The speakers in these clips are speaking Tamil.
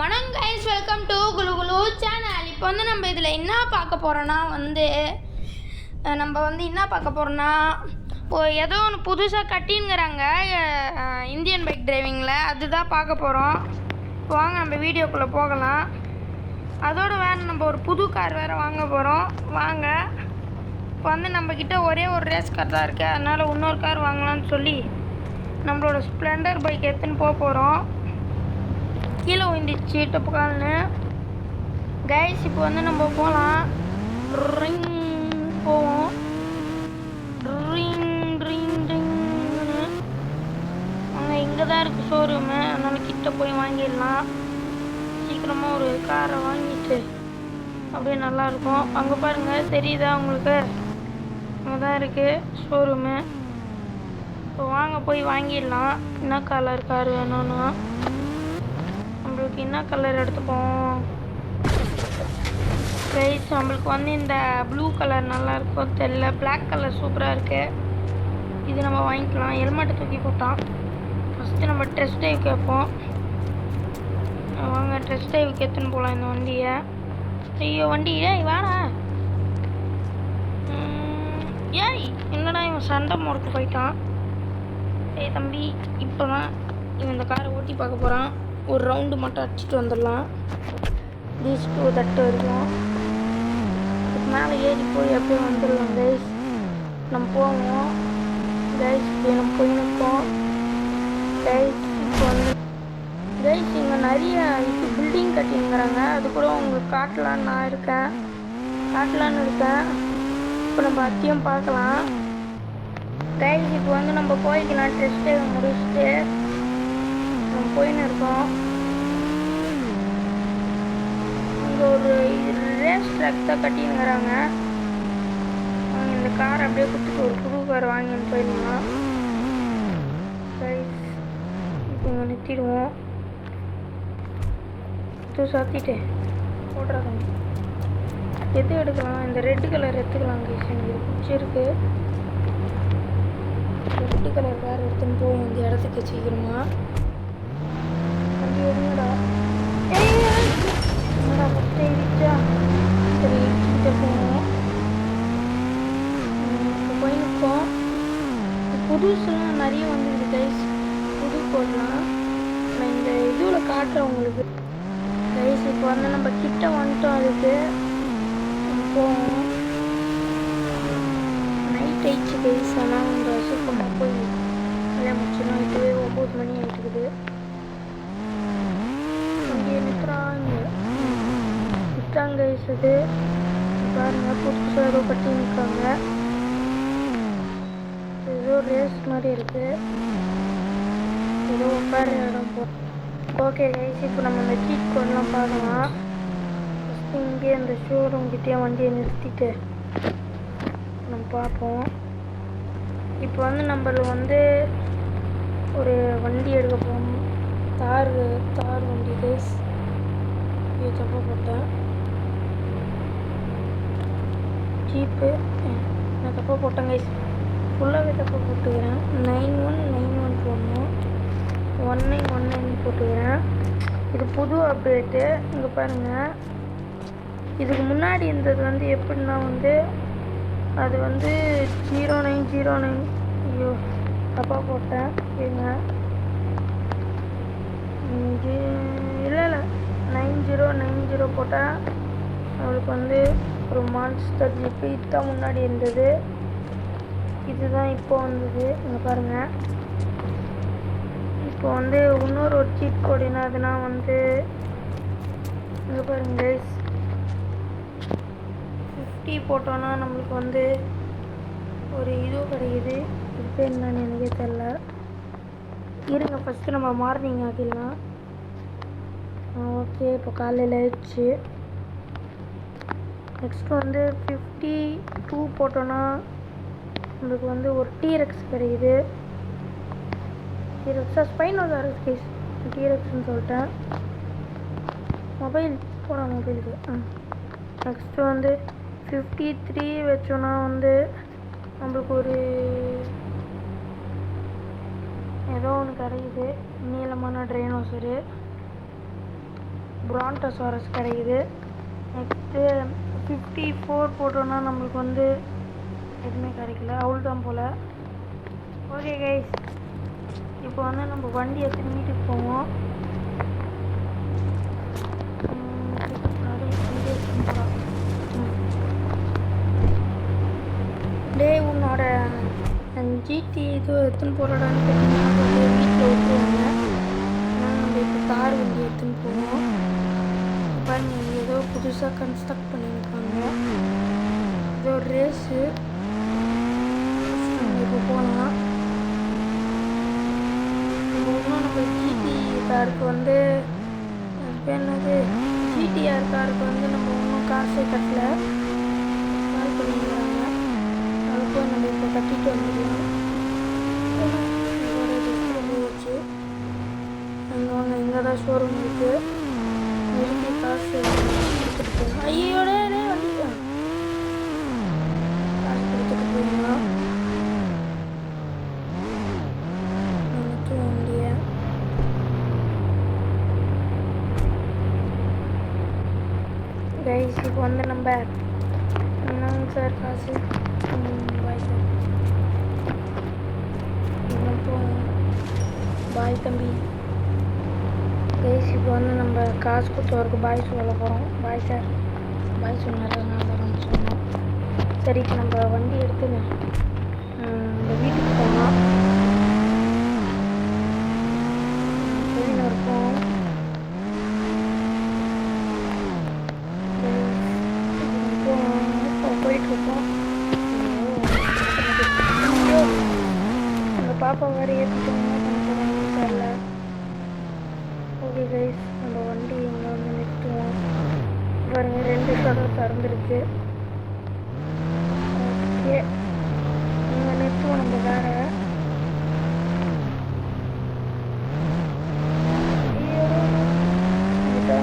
வணக்கம் guys, welcome to Kullu Kullu channel. இப்போ நம்ம இதில் என்ன பார்க்க போகிறோன்னா என்ன பார்க்க போகிறோன்னா ஏதோ ஒன்று புதுசாக கட்டிங்கிறாங்க இந்தியன் பைக் டிரைவிங்கில், அதுதான் பார்க்க போகிறோம். வாங்க நம்ம வீடியோக்குள்ளே போகலாம். அதோடு வேறு நம்ம ஒரு புது கார் வேறு வாங்க போகிறோம். வாங்க. இப்போ நம்மக்கிட்ட ஒரே ஒரு ரேஸ் கார் தான் இருக்குது, அதனால் இன்னொரு கார் வாங்கலாம்னு சொல்லி நம்மளோட ஸ்ப்ளெண்டர் பைக் எடுத்துன்னு போகிறோம். கீழே விழுந்துச்சு டப்புக்கால்னு கைஸ். இப்போ நம்ம போகலாம். ரிங் போவோம். Ring ring ring. அங்கே இங்கே தான் இருக்குது ஷோரூமு, அதனால் கிட்ட போய் வாங்கிடலாம். சீக்கிரமாக ஒரு காரை வாங்கிட்டு அப்படியே நல்லாயிருக்கும். அங்கே பாருங்கள், தெரியுதா உங்களுக்கு? அங்கே தான் இருக்குது ஷோரூமு. இப்போ வாங்க போய் வாங்கிடலாம். என்ன கலர் கார் வேணும்னா நம்மளுக்கு என்ன கலர் எடுத்துப்போம் கைஸ். நம்மளுக்கு இந்த ப்ளூ கலர் நல்லா இருக்கும் தெரியல, பிளாக் கலர் சூப்பராக இருக்குது. இது நம்ம வாங்கிக்கலாம். ஹெல்மெட்டை தூக்கி போட்டான். ஃபஸ்ட்டு நம்ம டெஸ்ட் ட்ரைவ் கேட்போம். வாங்க டெஸ்ட் ட்ரைவுக்கு எடுத்துன்னு போகலாம் இந்த வண்டியை. ஐயோ வண்டி ஏய் வேணா. ஏய் என்னடா இவன் சண்டை முறுக்கு போயிட்டான். ஏய் தம்பி, இப்போ தான் இவன் இந்த காரை ஓட்டி பார்க்க போகிறான். ஒரு ரவுண்டு மட்டும் அடிச்சுட்டு வந்துடலாம். பீச் டூ தட்டு இருக்கும். அதுக்கு மேலே ஏறி போய் அப்படியே வந்துடலாம் கைஸ். நம்ம போவோம் கைஸ். இப்போ நம்ம போய் நிற்போம் கைஸ். இப்போ கைஸ் இங்கே நிறைய இப்போ பில்டிங் கட்டிங்கிறாங்க, அது கூட உங்களுக்கு காட்டலான்னு நான் இருக்கேன். இப்போ நம்ம அத்தையும் பார்க்கலாம் கைஸ். இப்போ நம்ம போய்க்கலாம். டெஸ்ட் ட்ரைவ் முடிச்சுட்டு நம்ம போயின்னு இருக்கோம். இங்கே ஒரு ரேஸ் ட்ராக் தான் கட்டிங்கிறாங்க. அவங்க இந்த காரை அப்படியே கொடுத்துட்டு ஒரு புது கார் வாங்கின்னு போயிடலாம் கைஸ். இப்போ இங்கே நிறுத்திடுவோம். சாத்திட்டு போடுறாங்க. எது எடுக்கலாம்? இந்த ரெட்டு கலர் எடுத்துக்கலாம் கைஸ். எனக்கு பிடிச்சிருக்கு. ரெட்டு கலர் கார் எடுத்துன்னு போவோம் இந்த இடத்துக்கு சீக்கிரமா. வண்டி எடுங்கடா. என்னடா ஃபஸ்ட்டு ஏறிச்சா? சரி ஏறிச்சுக்கிட்ட போவோம். இப்போ போய் நிற்போம். புதுசுலாம் நிறைய வந்துருக்கு கைஸ். புது போடலாம். நான் இந்த இதுவில் காட்டுறேன் உங்களுக்கு கைஸ். இப்போ நம்ம கிட்ட வந்துட்டோம். அதுக்கு போவோம். நைட் ஆயிடுச்சு கைஸ். ஆனால் இந்த சூப்பராக போய் நல்லா முடிச்சிடலாம். இப்போவே 9 மணி ஆகிட்டுக்குது. இங்கே நிற்கிறாங்க கைஸ். அது பாருங்க, புதுசாக ஏதோ கட்டி நிற்காங்க. ஏதோ ரேஸ் மாதிரி இருக்குது. ஏதோ உட்கார இடம் போ. ஓகே கைஸ், இப்போ நம்ம இந்த சீட் கோடெலாம் பார்க்கலாம். ஃபஸ்ட்டு இங்கே இந்த ஷோரூம் கிட்டே வண்டியை நிறுத்திட்டு நம்ம பார்ப்போம். இப்போ நம்மள ஒரு வண்டி எடுக்க போகணும். தார் வண்டி கைஸ். இது தப்பாக போட்டேன். ஜீப்பு நான் தப்பாக போட்டேன் கைஸ். ஃபுல்லாகவே தப்பாக போட்டுக்கிறேன். 9191 போடணும். 1919 போட்டுக்கிறேன். இது புது அப்டேட்டு. இங்கே பாருங்கள். இதுக்கு முன்னாடி இருந்தது எப்படின்னா அது 0909. ஐயோ தப்பாக போட்டேன். இருங்க. இல்லை 9090 போட்டால் அவளுக்கு ஒரு மான்ஸ்டர் ஜிப்பு. இதுதான் முன்னாடி இருந்தது. இதுதான் இப்போ வந்தது. இங்கே பாருங்கள். இப்போ இன்னொரு ஒரு சீட் கோடினா அதுனா இங்கே பாருங்க கைஸ். 50 போட்டோன்னா நம்மளுக்கு ஒரு இது கிடைக்குது. இது பேர் என்னன்னு எனக்கே தெரில. இருங்க ஃபஸ்ட்டு நம்ம மார்னிங் ஆக்கிடலாம். ஓகே இப்போ காலையில் ஆயிடுச்சு. நெக்ஸ்ட் 52 போட்டோன்னா நம்மளுக்கு ஒரு டீரெக்ஸ் கிடைக்குது. டீரெக்ஸா ஸ்பைனோசாரஸ் கைஸ். டீரெக்ஸ்ன்னு சொல்லிட்டேன். மொபைல் போட மொபைலுக்கு. நெக்ஸ்ட்டு 53 வச்சோன்னா நம்மளுக்கு ஒரு ஏதோ ஒன்று கிடைக்குது. நீளமான ட்ரைனோசரு. ப்ரான்டோசாரஸ் கிடைக்குது. நெக்ஸ்ட்டு 54 போட்டோன்னா நம்மளுக்கு வந்து எதுவுமே கிடைக்கல, அவ்வளோதான் போல். ஓகே கைஸ், இப்போ வந்து நம்ம வண்டி எடுத்து வீட்டுக்கு போவோம். டே உன்னோட ஜிடி இது எடுத்துன்னு போகிறடான்னு கேட்டிங்கன்னா வீட்டில் விட்டுருவாங்க. அதனால் நம்ம இப்போ கார் வண்டி எடுத்துன்னு போவோம். பாருங்க, ஏதோ புதுசாக கன்ஸ்ட்ரக்ட் பண்ணியிருக்காங்க. இது ஒரு ரேஸு. இப்போ போகலாம். இன்னும் நம்ம ஜிடி காருக்கு வந்து என்னது ஜிடிஆர் காருக்கு வந்து நம்ம இன்னும் காசே கட்டல. கால் பண்ணிக்கிறாங்க. அது போய் நம்ம இப்போ கட்டிட்டு வந்துடலாம். போச்சு இங்கே தான் ஷோரூம் இருக்குது. நிறுத்தி காசு கொடுத்துட்டு போகணும். ஐயோட வண்டியா காசு கொடுத்துட்டு போயிடலாம். வண்டியை கைஸ் இப்போ வந்து நம்ம என்னங்க சார் காசு பாய் சார் பாய் தம்பி. கைஸ் இப்போ வந்து நம்ம காசு கொடுத்தவருக்கு பாய் சொல்ல போகிறோம். பாய் சார் பாய் சொன்னார், நான் தரேன்னு சொன்னோம். சரி, இப்போ நம்ம வண்டி எடுத்துன்னு நம்ம வீட்டுக்கு போகலாம். வெளியில் இருக்கோம். போயிட்டுருக்கோம். அந்த பாப்பா வேறு ஏற்றிட்டோம்னா கொஞ்சம் தெரில. ஓகே கைஸ், நம்ம வண்டி இங்கே வந்து நிறுத்துவோம். பாருங்க, 2 ஷட்டர் திறந்துருக்கு. ஓகே, இங்கே நிறுத்துவோம். நம்ம வேறு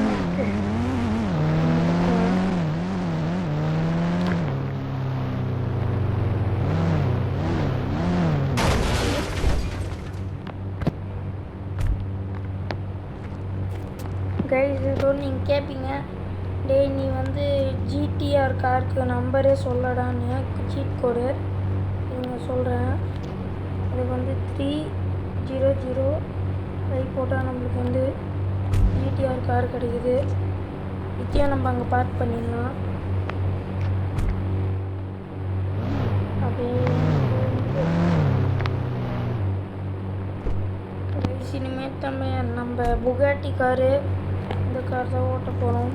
நிறுத்து. கைஸ், இதோ நீங்கள் கேட்பீங்க, டே நீ வந்து ஜிடிஆர் காருக்கு நம்பரே சொல்லடான்னு சீட் கோடு நீங்கள் சொல்கிறேன். அதுக்கு வந்து 3005 போட்டால் நம்மளுக்கு வந்து ஜிடிஆர் கார் கிடைக்குது. இதையும் நம்ம அங்கே பார்க் பண்ணிடலாம். அப்படியே இனிமேல் நம்ம புகாட்டி காரு இந்த கார் தான் ஓட்ட போகிறோம்.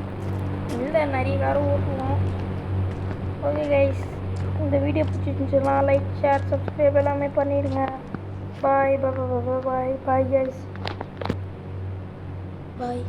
இல்லை, நிறைய காரும் ஓட்டுவோம். ஓகே கைஸ், இந்த வீடியோ பிடிச்சிருந்துச்சுன்னா லைக், ஷேர், சப்ஸ்கிரைப் எல்லாமே பண்ணிடுங்க. பாய் பாய் பாய் பாய் பாய் கைஸ், பாய்.